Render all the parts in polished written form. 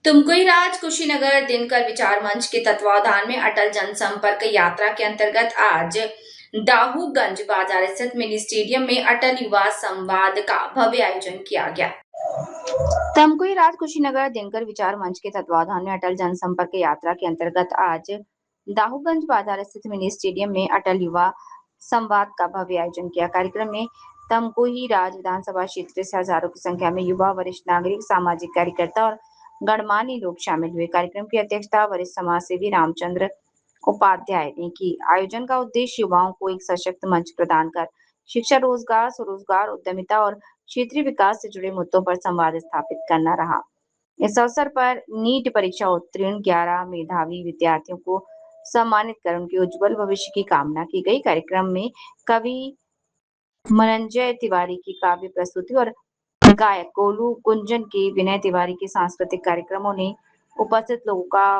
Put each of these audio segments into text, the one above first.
तुमकुई राज कुशीनगर दिनकर विचार मंच के तत्वावधान में अटल जनसंपर्क यात्रा के अंतर्गत आज दाहूगंज बाजार स्थित मिनी स्टेडियम में अटल युवा संवाद का भव्य आयोजन किया गया। तमकुई राज कुशीनगर दिनकर विचार मंच के तत्वावधान में अटल जनसंपर्क यात्रा के अंतर्गत आज दाहूगंज बाजार स्थित मिनी स्टेडियम में अटल युवा संवाद का भव्य आयोजन किया। कार्यक्रम में तमकुई राज विधानसभा क्षेत्र से हजारों की संख्या में युवा, वरिष्ठ नागरिक, सामाजिक कार्यकर्ता और गणमान्य लोग शामिल हुए। कार्यक्रम की अध्यक्षता वरिष्ठ समाज सेवी रामचंद्र उपाध्याय ने की। आयोजन का उद्देश्य युवाओं को एक सशक्त मंच प्रदान कर शिक्षा, रोजगार, स्वरोजगार, उद्यमिता और क्षेत्रीय विकास से जुड़े मुद्दों पर संवाद स्थापित करना रहा। इस अवसर पर नीट परीक्षा उत्तीर्ण 11 मेधावी विद्यार्थियों को सम्मानित कर उनके उज्जवल भविष्य की कामना की गई। कार्यक्रम में कवि मनंजय तिवारी की काव्य प्रस्तुति और गायक गोलू कुंजन के विनय तिवारी के सांस्कृतिक कार्यक्रमों ने उपस्थित लोगों का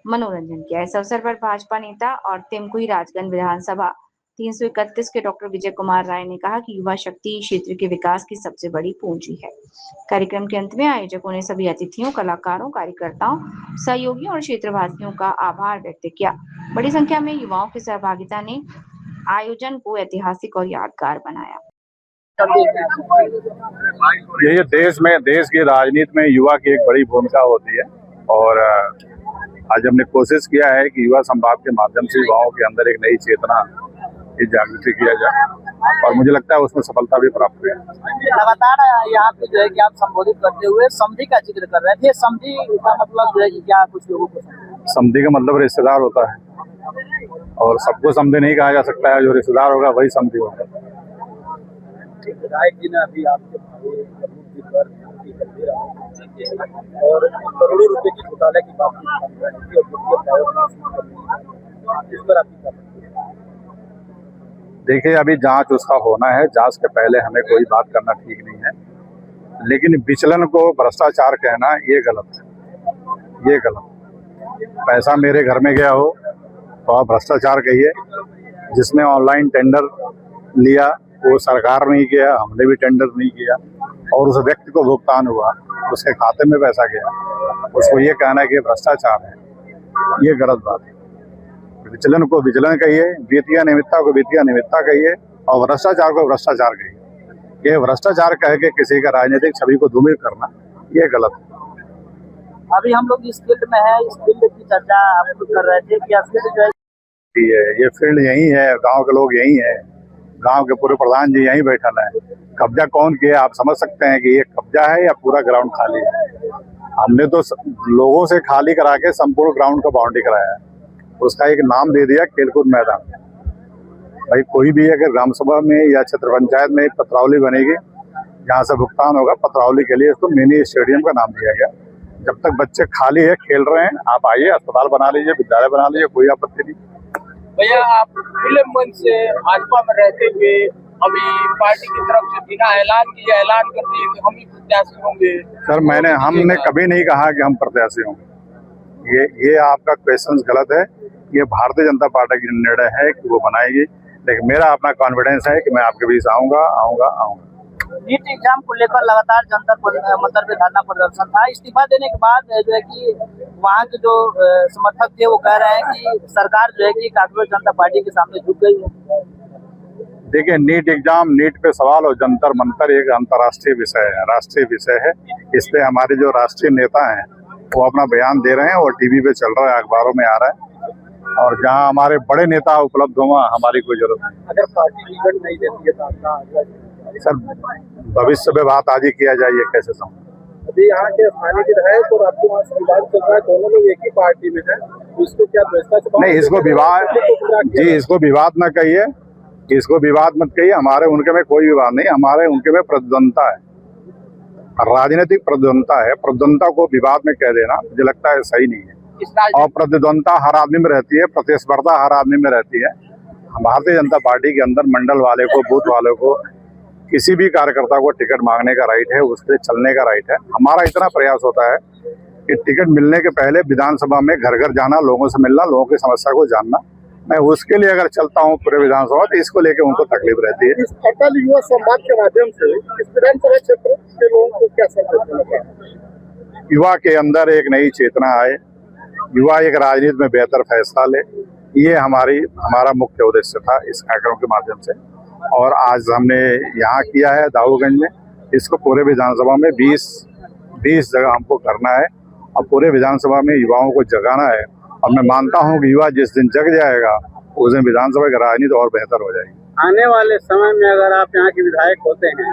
मनोरंजन किया। इस अवसर पर भाजपा नेता और तेमकुई राजगंज विधानसभा 331 के डॉक्टर विजय कुमार राय ने कहा कि युवा शक्ति क्षेत्र के विकास की सबसे बड़ी पूंजी है। कार्यक्रम के अंत में आयोजकों ने सभी अतिथियों, कलाकारों, कार्यकर्ताओं, सहयोगियों और क्षेत्रवासियों का आभार व्यक्त किया। बड़ी संख्या में युवाओं की सहभागिता ने आयोजन को ऐतिहासिक और यादगार बनाया। ये देश की राजनीति में युवा की एक बड़ी भूमिका होती है और आज हमने कोशिश किया है कि युवा संवाद के माध्यम से युवाओं के अंदर एक नई चेतना की जागृति किया जाए और मुझे लगता है उसमें सफलता भी प्राप्त हुई है। लगातार यहाँ पे जो है कि आप संबोधित करते हुए समधी का जिक्र कर रहे थे। समधी का मतलब जो है कि क्या कुछ लोगों को समधी का मतलब रिश्तेदार होता है और सबको समधी नहीं कहा जा सकता है। जो रिश्तेदार होगा वही समधी होगा। राय जी ने अभी आपके और करोड़ों रुपए की घोटाले की बात देखिए, अभी जांच उसका होना है। जांच के पहले हमें कोई बात करना ठीक नहीं है, लेकिन विचलन को भ्रष्टाचार कहना ये गलत है। ये गलत। पैसा मेरे घर में गया हो तो आप भ्रष्टाचार कहिए। जिसने ऑनलाइन टेंडर लिया वो सरकार नहीं किया, हमने भी टेंडर नहीं किया और उस व्यक्ति को भुगतान हुआ, उसके खाते में पैसा गया, उसको ये कहना कि भ्रष्टाचार है, ये गलत बात है। विचलन को विचलन कहिए, वित्तीय अनियमितता को वित्तीय अनियमितता कहिए और भ्रष्टाचार को भ्रष्टाचार कहिए। ये भ्रष्टाचार कह के किसी का राजनीतिक छवि को धूमिल करना ये गलत है। अभी हम लोग इस फील्ड में है, इस फील्ड की चर्चा आप कर रहे थे कि फील्ड जो है ये फील्ड यही है, गाँव के लोग यही है, गांव के पूरे प्रधान जी यहीं बैठल है। कब्जा कौन किया आप समझ सकते हैं कि ये कब्जा है या पूरा ग्राउंड खाली है। हमने तो लोगों से खाली करा के संपूर्ण ग्राउंड का बाउंड्री कराया है। उसका एक नाम दे दिया खेलकूद मैदान। भाई कोई भी अगर ग्राम सभा में या क्षेत्र पंचायत में एक पत्रावली बनेगी जहाँ से भुगतान होगा, पत्रावली के लिए इसको मिनी स्टेडियम का नाम दिया गया। जब तक बच्चे खाली है, खेल रहे हैं, आप आइए, अस्पताल बना लीजिए, विद्यालय बना लीजिए, कोई आपत्ति नहीं। भैया, आप खुले मन से भाजपा में रहते हुए अभी पार्टी की तरफ से बिना ऐलान किए ऐलान कर दिए कि हम ही प्रत्याशी होंगे। सर, हमने कभी नहीं कहा कि हम प्रत्याशी होंगे। ये आपका क्वेश्चन गलत है। ये भारतीय जनता पार्टी की निर्णय है कि वो बनाएगी, लेकिन मेरा अपना कॉन्फिडेंस है कि मैं आपके बीच आऊंगा। नीट एग्जाम को लेकर लगातार जनता मंदिर पे धरना प्रदर्शन था। इस्तीफा देने के बाद जो है कि वहाँ के जो समर्थक थे वो कह रहे हैं कि सरकार जो है कि कांग्रेस जनता पार्टी के सामने झुक गई है। देखिए, नीट पे सवाल और जंतर मंतर एक अंतर्राष्ट्रीय विषय है, राष्ट्रीय विषय है। इस पे हमारे जो राष्ट्रीय नेता हैं वो अपना बयान दे रहे हैं और टीवी पे चल रहा है, अखबारों में आ रहा है। और जहाँ हमारे बड़े नेता उपलब्ध हों हमारी कोई जरूरत नहीं। अगर पार्टी टिकट नहीं देती है तो सर, भविष्य में बात आज ही किया जाए, ये कैसे समझ। अभी यहाँ के स्थानीय विधायक और आपके वहाँ विवाद चल रहा है, दोनों लोग एक ही पार्टी में है, तो इसको क्या नहीं, इसको विवाद जी, इसको विवाद न कहिए, इसको विवाद मत कहिए। हमारे उनके में कोई विवाद नहीं, हमारे उनके में प्रतिद्वंदता है, राजनीतिक प्रतिद्वंदता है। प्रतिद्वंदता को विवाद में कह देना मुझे लगता है सही नहीं है। और प्रतिद्वंदता हर आदमी में रहती है, प्रतिस्पर्धा हर आदमी में रहती है। भारतीय जनता पार्टी के अंदर मंडल वाले को, बूथ वाले को, किसी भी कार्यकर्ता को टिकट मांगने का राइट है, उसके चलने का राइट है। हमारा इतना प्रयास होता है कि टिकट मिलने के पहले विधानसभा में घर घर जाना, लोगों से मिलना, लोगों की समस्या को जानना। मैं उसके लिए अगर चलता हूँ पूरे विधानसभा, तो इसको लेके उनको तकलीफ रहती है। इस अटल युवा संवाद के माध्यम से इस विधानसभा क्षेत्र के लोगों को क्या संदेश देना? युवा के अंदर एक नई चेतना आए, युवा एक राजनीति में बेहतर फैसला ले, ये हमारा मुख्य उद्देश्य था इस कार्यक्रम के माध्यम से। और आज हमने यहाँ किया है दाऊगंज में, इसको पूरे विधानसभा में 20 जगह हमको करना है और पूरे विधानसभा में युवाओं को जगाना है। और मैं मानता हूँ कि युवा जिस दिन जग जाएगा उस दिन विधानसभा की राजनीति और बेहतर हो जाएगी। आने वाले समय में अगर आप यहाँ के विधायक होते हैं